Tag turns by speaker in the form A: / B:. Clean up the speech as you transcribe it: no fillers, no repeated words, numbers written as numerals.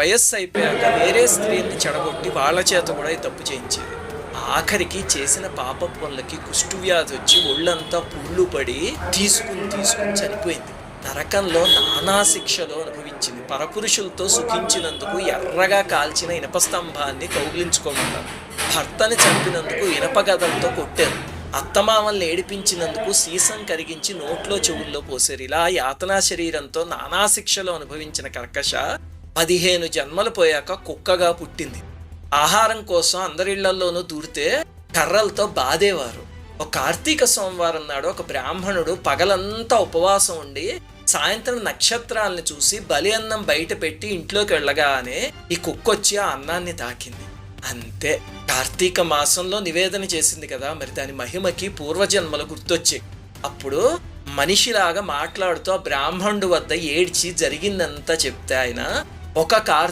A: వయస్సు అయిపోయాక వేరే స్త్రీని చెడగొట్టి వాళ్ళ చేత కూడా ఈ తప్పు చేయించేది. ఆఖరికి చేసిన పాపపు పనులకి కుష్ఠవ్యాధి వచ్చి ఒళ్ళంతా పుళ్ళు పడి తీసుకుని చనిపోయింది. నరకంలో నానా శిక్షలు అనుభవించింది. పరపురుషులతో సుఖించినందుకు ఎర్రగా కాల్చిన ఇనప స్తంభాన్ని కౌగిలించుకోమన్నారు. భర్తని చంపినందుకు ఇనప గదలతో కొట్టారు. అత్తమామల్ని ఏడిపించినందుకు సీసం కరిగించి నోట్లో చెవుల్లో పోసారు. ఇలా యాతనా శరీరంతో నానా శిక్షలు అనుభవించిన కర్కశ 15 జన్మలు పోయాక కుక్కగా పుట్టింది. ఆహారం కోసం అందరిళ్లలోనూ దూరితే కర్రలతో బాధేవారు. ఒక కార్తీక సోమవారం నాడు ఒక బ్రాహ్మణుడు పగలంతా ఉపవాసం ఉండి సాయంత్రం నక్షత్రాలను చూసి బలి అన్నం బయట పెట్టి ఇంట్లోకి వెళ్ళగానే ఈ కుక్కొచ్చి ఆ అన్నాన్ని తాకింది. అంతే. కార్తీక మాసంలో నివేదన చేసింది కదా, మరి దాని మహిమకి పూర్వజన్మలు గుర్తొచ్చాయి. అప్పుడు మనిషిలాగా మాట్లాడుతూ ఆ బ్రాహ్మణుడు వద్ద ఏడ్చి జరిగిందంతా చెప్తే ఆయన ఒక